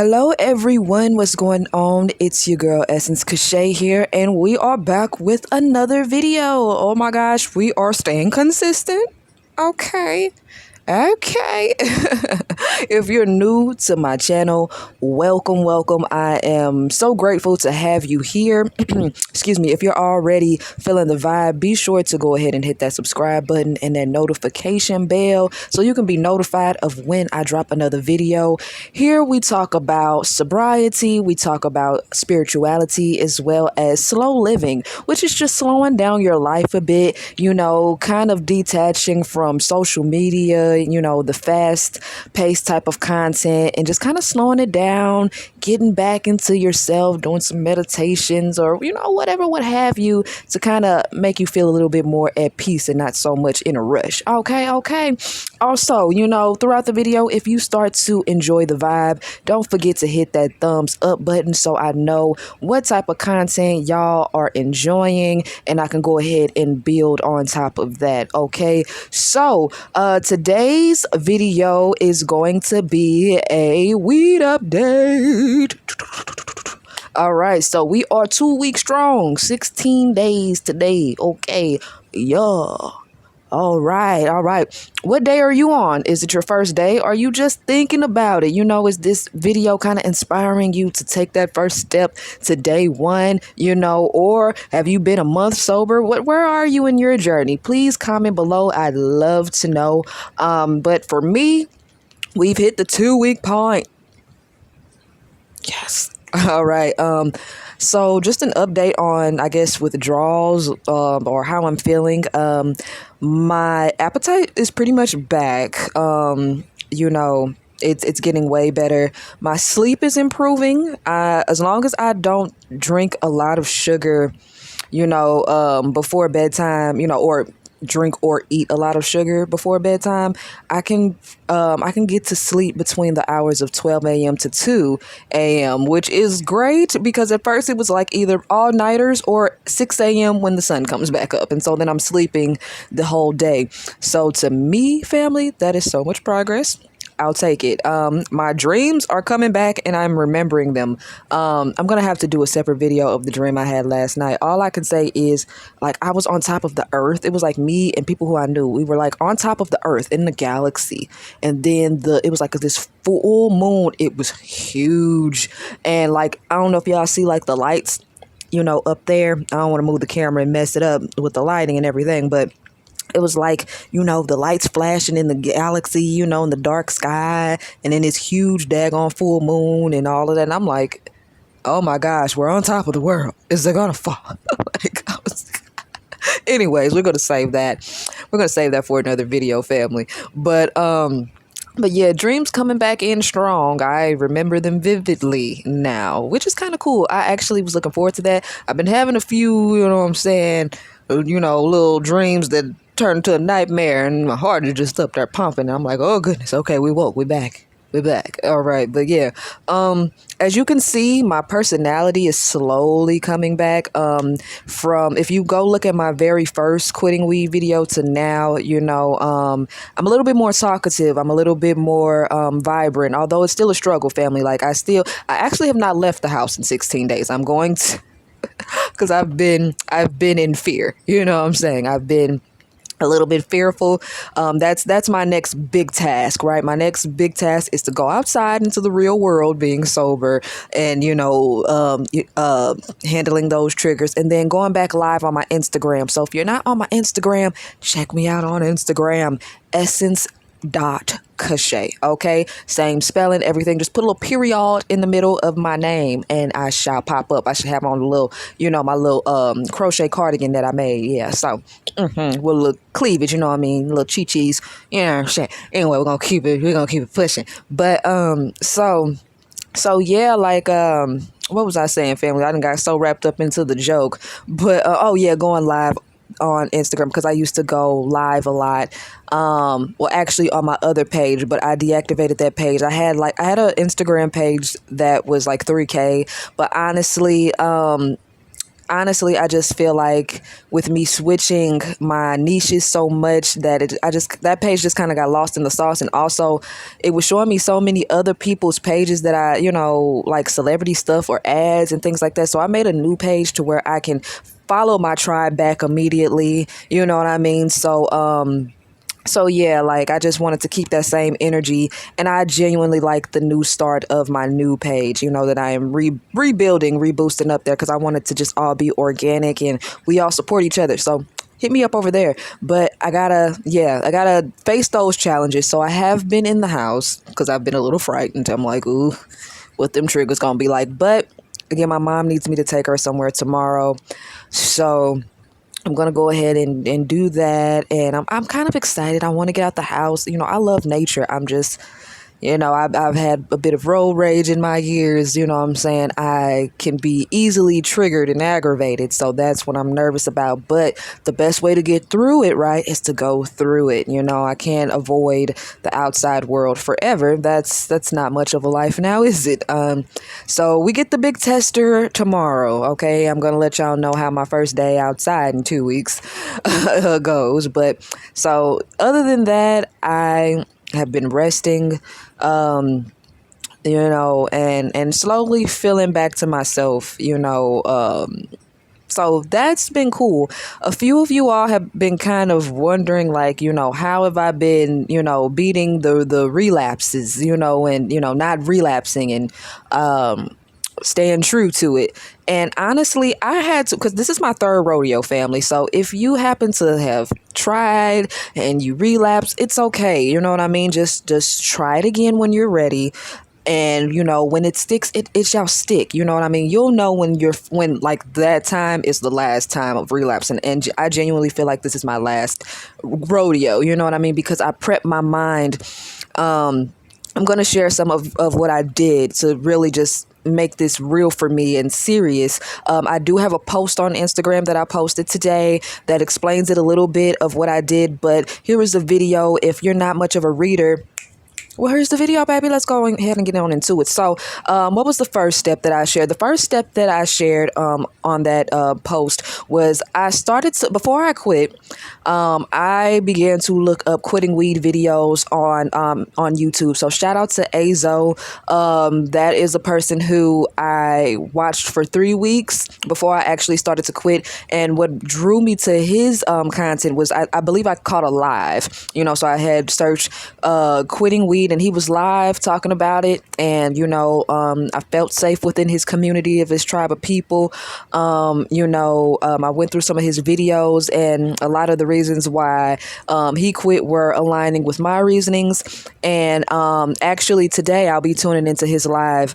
Hello everyone, what's going on? It's your girl Essence Cachet here, and we are back with another video. Oh my gosh, we are staying consistent. Okay. Okay. If you're new to my channel, welcome. I am so grateful to have you here. Excuse me. If you're already feeling the vibe, be sure to go ahead and hit that subscribe button and that notification bell so you can be notified of when I drop another video. Here we talk about sobriety, we talk about spirituality, as well as slow living, which is just slowing down your life a bit, kind of detaching from social media, the fast paced type of content, and just kind of slowing it down, getting back into yourself, doing some meditations or, what have you, to kind of make you feel a little bit more at peace and not so much in a rush. Okay. Also, throughout the video, if you start to enjoy the vibe, don't forget to hit that thumbs up button so I know what type of content y'all are enjoying and I can go ahead and build on top of that. Okay. So, today's video is going to be a weed update. All right, so we are 2 weeks strong, 16 days today. Okay, yeah. All right. What day are you on? Is it your first day? Are you just thinking about it? Is this video kind of inspiring you to take that first step to day one, or have you been a month sober? Where are you in your journey? Please comment below. I'd love to know. But for me, we've hit the 2-week point. Yes. All right. So just an update on, I guess, withdrawals, or how I'm feeling. My appetite is pretty much back. It's getting way better. My sleep is improving. As long as I don't drink a lot of sugar, before bedtime, or drink or eat a lot of sugar before bedtime, I can get to sleep between the hours of 12 a.m. to 2 a.m., which is great because at first it was like either all-nighters or 6 a.m. when the sun comes back up. And so then I'm sleeping the whole day. So to me, family, that is so much progress. I'll take it. My dreams are coming back and I'm remembering them. I'm going to have to do a separate video of the dream I had last night. All I can say is, like, I was on top of the earth. It was like me and people who I knew. We were like on top of the earth in the galaxy. And then it was like this full moon. It was huge. And like, I don't know if y'all see like the lights, up there. I don't want to move the camera and mess it up with the lighting and everything, but it was like, the lights flashing in the galaxy, in the dark sky, and then this huge daggone full moon and all of that. And I'm like, oh my gosh, we're on top of the world. Is it gonna fall? Anyways, we're gonna save that. We're gonna save that for another video, family. But yeah, dreams coming back in strong. I remember them vividly now, which is kind of cool. I actually was looking forward to that. I've been having a few, little dreams that turned into a nightmare, and my heart is just up there pumping. I'm like, oh goodness, okay, we woke, we're back. All right. But yeah, as you can see, my personality is slowly coming back. From, if you go look at my very first quitting weed video to now, I'm a little bit more talkative. I'm a little bit more vibrant, although it's still a struggle, family. Like I actually have not left the house in 16 days. I'm going to, because I've been in fear. You know what I'm saying? I've been a little bit fearful. That's my next big task, right? My next big task is to go outside into the real world, being sober, and handling those triggers, and then going back live on my Instagram. So if you're not on my Instagram, check me out on Instagram, essence.cachet. Okay, same spelling, everything. Just put a little period in the middle of my name, and I shall pop up. I should have on a little, my little crochet cardigan that I made. Yeah, so with a little cleavage, little chi-chis. Anyway, we're gonna keep it pushing. But so yeah, like what was I saying, family? I done got so wrapped up into the joke. But going live on Instagram, because I used to go live a lot. Well, actually on my other page, but I deactivated that page. I had an Instagram page that was like 3K, but honestly, honestly, I just feel like with me switching my niches so much that that page just kind of got lost in the sauce. And also it was showing me so many other people's pages that I, like celebrity stuff or ads and things like that. So I made a new page to where I can follow my tribe back immediately. You know what I mean? So yeah, like I just wanted to keep that same energy, and I genuinely like the new start of my new page, that I am rebuilding, reboosting up there, because I want it to just all be organic and we all support each other. So hit me up over there. But I gotta face those challenges. So I have been in the house because I've been a little frightened. I'm like, ooh, what them triggers gonna be like. But again, my mom needs me to take her somewhere tomorrow. So I'm going to go ahead and do that. And I'm kind of excited. I want to get out the house. I love nature. I'm just, I've had a bit of road rage in my years. You know what I'm saying? I can be easily triggered and aggravated. So that's what I'm nervous about. But the best way to get through it, right, is to go through it. I can't avoid the outside world forever. That's not much of a life now, is it? So we get the big tester tomorrow. Okay. I'm going to let y'all know how my first day outside in 2 weeks goes. But so other than that, I have been resting, and slowly feeling back to myself, so that's been cool. A few of you all have been kind of wondering, like, how have I been, beating the relapses, and, not relapsing and, staying true to it. And honestly, I had to, because this is my third rodeo, family. So if you happen to have tried and you relapse, it's okay. You know what I mean? Just try it again when you're ready. And, when it sticks, it shall stick. You know what I mean? You'll know when like that time is the last time of relapse. And I genuinely feel like this is my last rodeo. You know what I mean? Because I prepped my mind. I'm going to share some of what I did to really just make this real for me and serious. I do have a post on Instagram that I posted today that explains it a little bit of what I did. But here is the video. If you're not much of a reader, well, here's the video, baby. Let's go ahead and get on into it. So what was the first step that I shared? The first step that I shared on that post was I started to, before I quit, I began to look up quitting weed videos on YouTube. So shout out to Azo. That is a person who I watched for 3 weeks before I actually started to quit. And what drew me to his content was I believe I caught a live, so I had searched quitting weed, and he was live talking about it. And, I felt safe within his community of his tribe of people. I went through some of his videos, and a lot of the reasons why he quit were aligning with my reasonings. And actually today I'll be tuning into his live,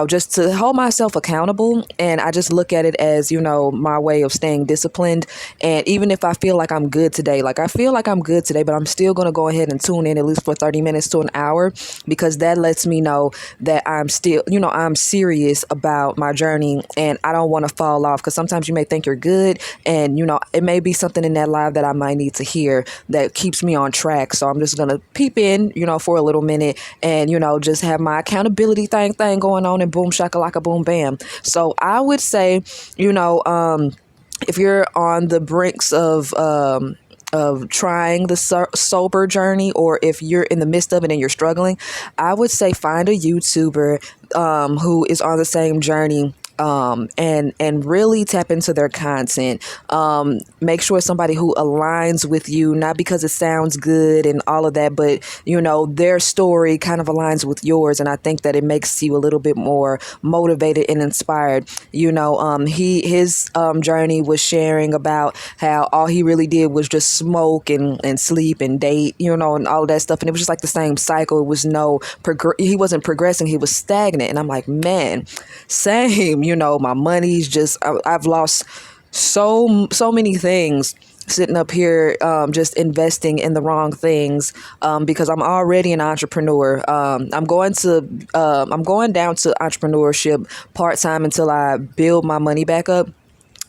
just to hold myself accountable. And I just look at it as, my way of staying disciplined. And even if I feel like I'm good today, but I'm still going to go ahead and tune in at least for 30 minutes to an hour, because that lets me know that I'm still, I'm serious about my journey, and I don't want to fall off, because sometimes you may think you're good, and, it may be something in that live that I might need to hear that keeps me on track. So I'm just going to peep in, for a little minute and, just have my accountability thing going on, and boom, shakalaka, boom, bam. So I would say, if you're on the brinks of trying the sober journey, or if you're in the midst of it and you're struggling, I would say find a YouTuber who is on the same journey, and really tap into their content. Make sure it's somebody who aligns with you, not because it sounds good and all of that, but their story kind of aligns with yours. And I think that it makes you a little bit more motivated and inspired. His journey was sharing about how all he really did was just smoke and sleep and date, and all of that stuff. And it was just like the same cycle. It was he wasn't progressing. He was stagnant. And I'm like, man, same. My money's just, I've lost so many things sitting up here, just investing in the wrong things, because I'm already an entrepreneur. I'm going down to entrepreneurship part-time until I build my money back up.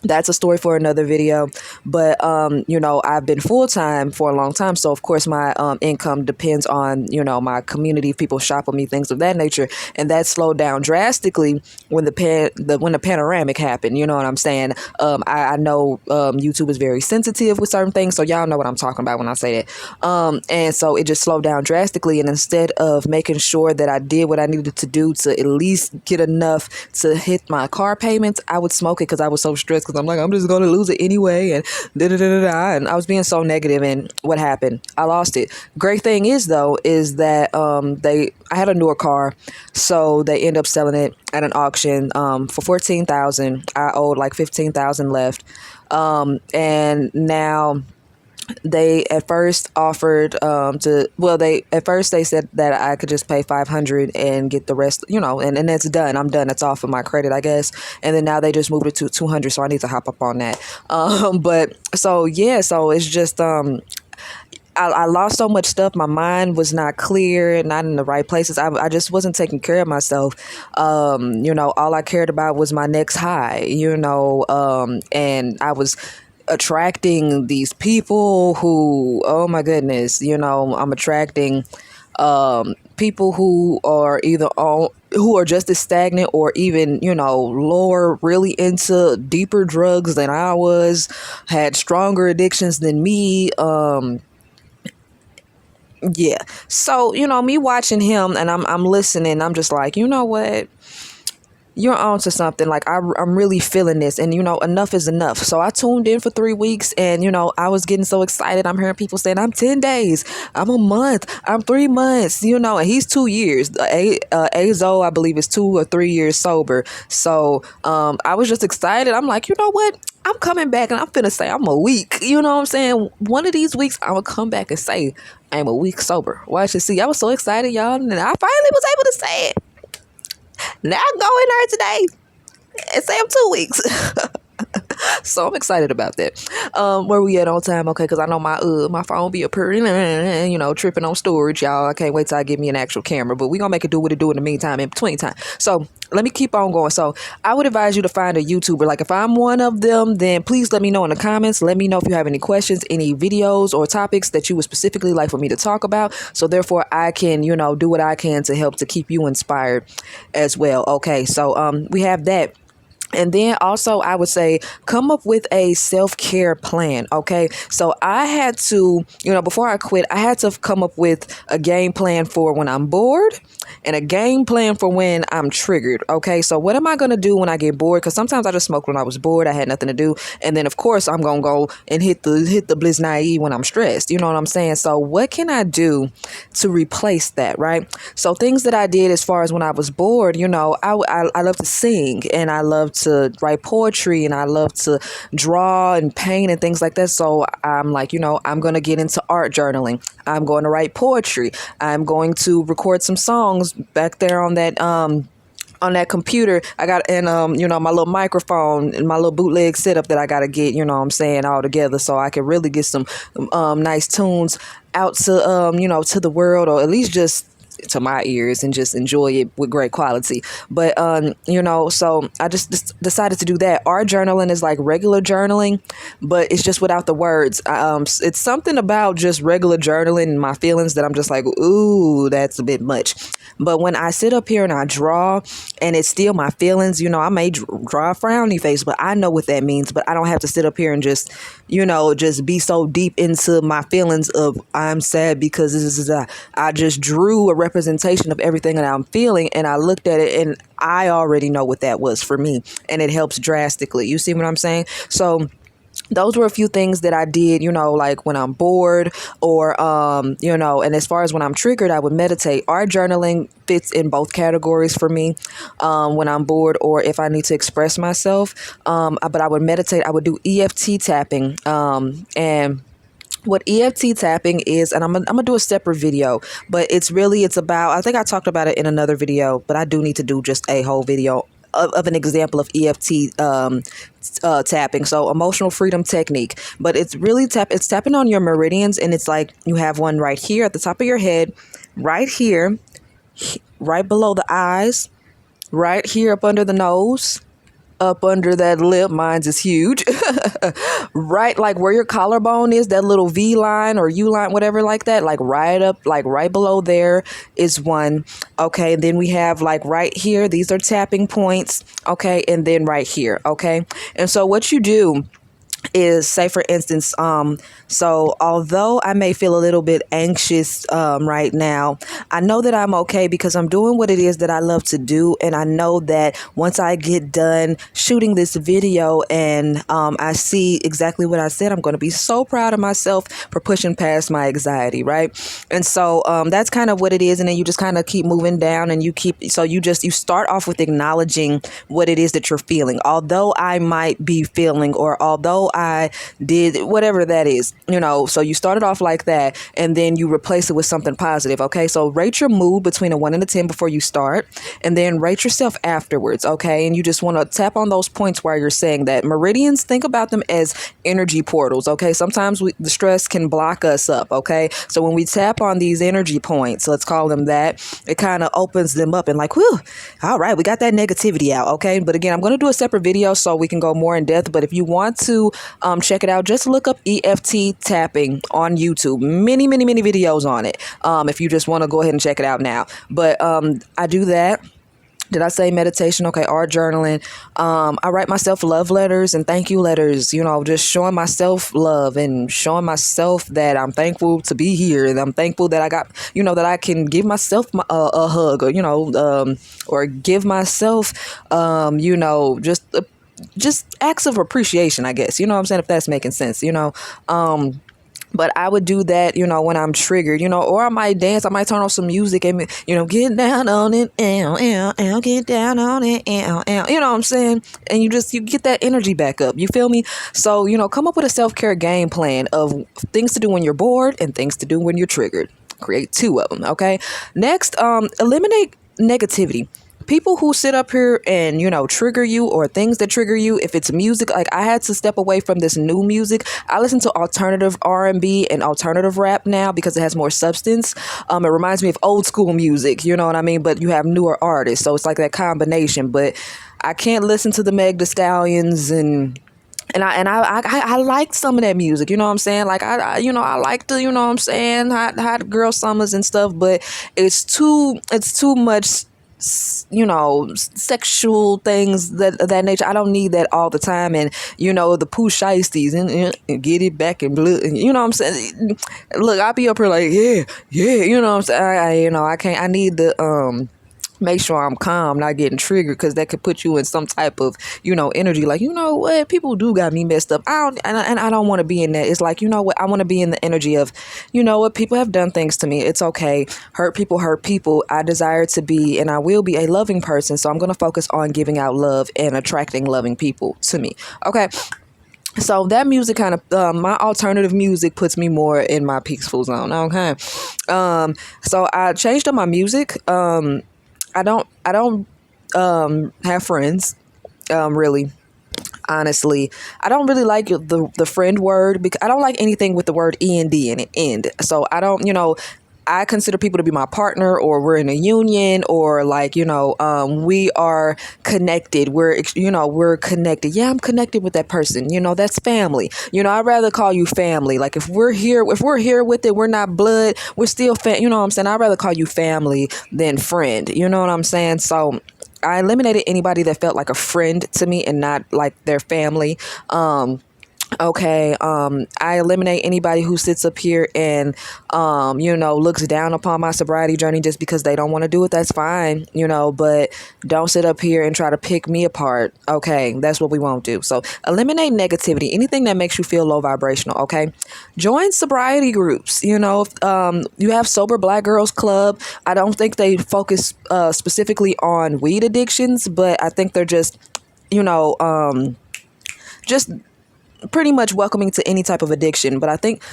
that's a story for another video. But I've been full-time for a long time, so of course my income depends on my community, people shop with me, things of that nature, and that slowed down drastically when when the panoramic happened. You know what I'm saying? I know YouTube is very sensitive with certain things, so y'all know what I'm talking about when I say that. And so it just slowed down drastically, and instead of making sure that I did what I needed to do to at least get enough to hit my car payments, I would smoke it because I was so stressed, because I'm like, I'm just going to lose it anyway, and da-da-da-da-da, and I was being so negative, and what happened? I lost it. Great thing is, though, is that I had a newer car, so they end up selling it at an auction for $14,000. I owed like $15,000 left, and now they at first offered they said that I could just pay $500 and get the rest, and it's done. I'm done. It's off of my credit, I guess. And then now they just moved it to $200, so I need to hop up on that. But so yeah, so it's just I lost so much stuff. My mind was not clear, not in the right places. I just wasn't taking care of myself. All I cared about was my next high, and I was attracting these people who, oh my goodness, I'm attracting people who are either who are just as stagnant or even, lower, really into deeper drugs than I was, had stronger addictions than me. Yeah. So, me watching him, and I'm listening, I'm just like, you know what? You're on to something. Like, I'm really feeling this, and enough is enough. So I tuned in for 3 weeks, and I was getting so excited. I'm hearing people saying I'm 10 days, I'm a month, I'm 3 months, and he's 2 years. Azo, I believe, is 2 or 3 years sober. So I was just excited. I'm like, you know what? I'm coming back, and I'm finna say I'm a week. You know what I'm saying? One of these weeks, I'm gonna come back and say I'm a week sober. Watch and see. I was so excited, y'all, and I finally was able to say it. Now I go in there today and say I'm 2 weeks. So I'm excited about that. Where we at on time? Okay, because I know my phone be appearing, tripping on storage, y'all. I can't wait till I get me an actual camera, but we gonna make it do what it do in the meantime, in between time. So let me keep on going. So I would advise you to find a YouTuber. Like, if I'm one of them, then please let me know in the comments. Let me know if you have any questions, any videos or topics that you would specifically like for me to talk about. So therefore I can, do what I can to help to keep you inspired as well. Okay, so we have that. And then also, I would say, come up with a self-care plan. Okay. So I had to, before I quit, I had to come up with a game plan for when I'm bored and a game plan for when I'm triggered. Okay. So what am I going to do when I get bored? Because sometimes I just smoked when I was bored. I had nothing to do. And then, of course, I'm going to go and hit the Bliss Naive when I'm stressed. You know what I'm saying? So what can I do to replace that? Right. So things that I did as far as when I was bored, I love to sing, and I love to write poetry, and I love to draw and paint and things like that. So I'm like, I'm going to get into art journaling. I'm going to write poetry. I'm going to record some songs back there on that computer. I got, and my little microphone and my little bootleg setup that I got to get, all together, so I can really get some nice tunes out to to the world, or at least just to my ears, and just enjoy it with great quality. But so I just decided to do that. Art journaling is like regular journaling, but it's just without the words. It's something about just regular journaling and my feelings that I'm just like, ooh, that's a bit much. But when I sit up here and I draw, and it's still my feelings, I may draw a frowny face, but I know what that means. But I don't have to sit up here and just be so deep into my feelings of I'm sad because this is I just drew a representation of everything that I'm feeling, and I looked at it, and I already know what that was for me, and it helps drastically. You see what I'm saying? So those were a few things that I did, like when I'm bored, or, and as far as when I'm triggered, I would meditate. Art journaling fits in both categories for me, when I'm bored, or if I need to express myself. But I would meditate. I would do EFT tapping, and what EFT tapping is, and I'm gonna do a separate video, but it's about, I think I talked about it in another video, but I do need to do just a whole video of an example of EFT tapping. So emotional freedom technique, but it's really it's tapping on your meridians, and it's like you have one right here at the top of your head, right here, right below the eyes, right here up under the nose, up under that lip. Mine's is huge. Right, like where your collarbone is, that little V line or U line, whatever, like that, like right up, like right below there is one. Okay, then we have like right here, these are tapping points. Okay, and then right here. Okay, and so what you do is, say for instance, so although I may feel a little bit anxious right now, I know that I'm okay because I'm doing what it is that I love to do, and I know that once I get done shooting this video and I see exactly what I said, I'm going to be so proud of myself for pushing past my anxiety, right? And so that's kind of what it is, and then you just kind of keep moving down, and you start off with acknowledging what it is that you're feeling. Although I might be feeling, or although I did whatever that is, so you started off like that, and then you replace it with something positive. Okay, so rate your mood between a 1 and a 10 before you start, and then rate yourself afterwards. Okay, and you just want to tap on those points while you're saying that. Meridians, think about them as energy portals. Okay, sometimes the stress can block us up. Okay, so when we tap on these energy points, let's call them that, it kind of opens them up and like, whew, all right, we got that negativity out. Okay, but again, I'm going to do a separate video so we can go more in depth, but if you want to check it out, just look up EFT Tapping on YouTube. Many videos on it, if you just want to go ahead and check it out now. But I do that. Did I say meditation? Okay, art journaling. I write myself love letters and thank you letters, just showing myself love and showing myself that I'm thankful to be here, and I'm thankful that I got, that I can give myself a hug, or, or give myself, just acts of appreciation, I guess. You know what I'm saying? If that's making sense, but I would do that, when I'm triggered, or I might dance. I might turn on some music and, get down on it, get down on it, you know what I'm saying? And you get that energy back up. You feel me? So, come up with a self-care game plan of things to do when you're bored and things to do when you're triggered. Create 2 of them. Okay. Next, eliminate negativity. People who sit up here and, trigger you, or things that trigger you, if it's music, like I had to step away from this new music. I listen to alternative R&B and alternative rap now because it has more substance. It reminds me of old school music, you know what I mean? But you have newer artists, so it's like that combination. But I can't listen to the Meg Thee Stallions and I like some of that music, you know what I'm saying? Like I like the, what I'm saying, hot girl summers and stuff, but it's too much, sexual things that nature. I don't need that all the time. And the poo shiesties and get it back in blue, and you know what I'm saying. Look, I'll be up here like yeah, you know what I'm saying. I can't. I need the make sure I'm calm, not getting triggered, because that could put you in some type of, energy. Like, what, people do got me messed up. I don't want to be in that. It's like, what, I want to be in the energy of, what, people have done things to me. It's okay. Hurt people. I desire to be, and I will be, a loving person. So I'm going to focus on giving out love and attracting loving people to me. Okay. So that music kind of, my alternative music puts me more in my peaceful zone. Okay. So I changed up my music. I don't have friends, really. Honestly, I don't really like the friend word, because I don't like anything with the word END in it. End. So I don't, I consider people to be my partner, or we're in a union, or like, we are connected. We're connected. Yeah, I'm connected with that person. That's family. I'd rather call you family. Like if we're here with it, we're not blood. We're still you know what I'm saying? I'd rather call you family than friend. You know what I'm saying? So I eliminated anybody that felt like a friend to me and not like their family. Okay, I eliminate anybody who sits up here and, looks down upon my sobriety journey just because they don't want to do it. That's fine, but don't sit up here and try to pick me apart. Okay, that's what we won't do. So eliminate negativity, anything that makes you feel low vibrational. Okay, join sobriety groups. You have Sober Black Girls Club. I don't think they focus specifically on weed addictions, but I think they're just, just pretty much welcoming to any type of addiction. But I think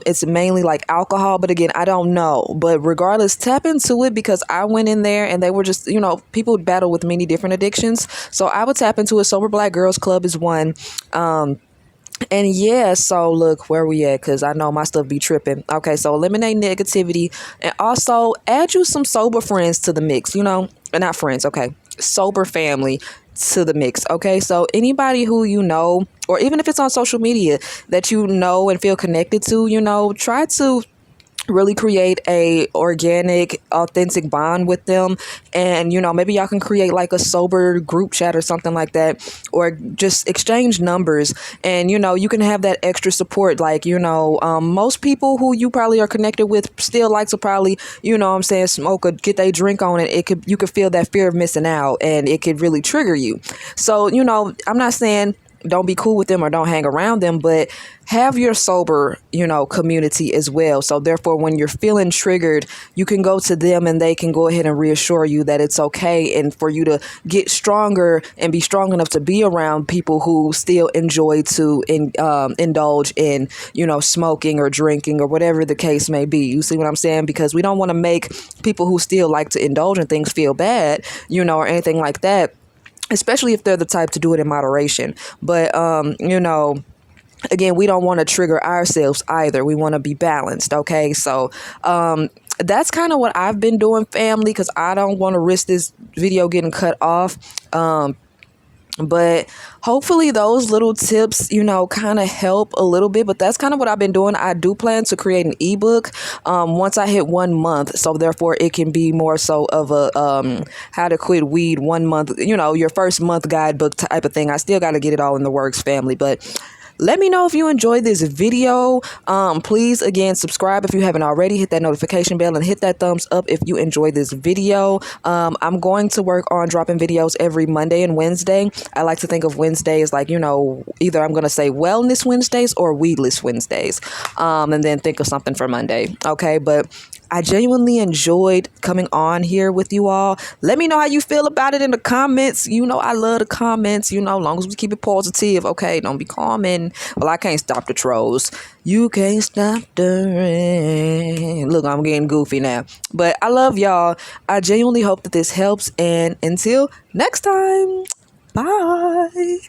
it's mainly like alcohol. But again, I don't know. But regardless, tap into it, because I went in there and they were just, people battle with many different addictions. So I would tap into it. Sober Black Girls Club is one. And yeah, so look, where we at? Because I know my stuff be tripping. Okay, so eliminate negativity, and also add you some sober friends to the mix, not friends. Okay, sober family to the mix. Okay, so anybody who you know, or even if it's on social media that you know and feel connected to, try to really create a organic, authentic bond with them. And maybe y'all can create like a sober group chat or something like that, or just exchange numbers. And you can have that extra support. Like most people who you probably are connected with still like to probably smoke or get their drink on, it you could feel that fear of missing out, and it could really trigger you. So I'm not saying don't be cool with them or don't hang around them, but have your sober, community as well. So therefore, when you're feeling triggered, you can go to them and they can go ahead and reassure you that it's okay, and for you to get stronger and be strong enough to be around people who still enjoy to indulge in, smoking or drinking or whatever the case may be. You see what I'm saying? Because we don't want to make people who still like to indulge in things feel bad, or anything like that, especially if they're the type to do it in moderation. But, again, we don't want to trigger ourselves either. We want to be balanced. Okay. So, that's kind of what I've been doing, family, because I don't want to risk this video getting cut off. But hopefully those little tips, kind of help a little bit. But that's kind of what I've been doing. I do plan to create an ebook once I hit 1 month. So therefore, it can be more so of a how to quit weed 1 month, your first month guidebook type of thing. I still got to get it all in the works, family. But let me know if you enjoyed this video. Please, again, subscribe if you haven't already. Hit that notification bell and hit that thumbs up if you enjoyed this video. I'm going to work on dropping videos every Monday and Wednesday. I like to think of Wednesdays like, either I'm going to say Wellness Wednesdays or Weedless Wednesdays. And then think of something for Monday. Okay, but I genuinely enjoyed coming on here with you all. Let me know how you feel about it in the comments. I love the comments, as long as we keep it positive. Okay, don't be calming. Well, I can't stop the trolls. You can't stop the rain. Look, I'm getting goofy now. But I love y'all. I genuinely hope that this helps. And until next time, bye.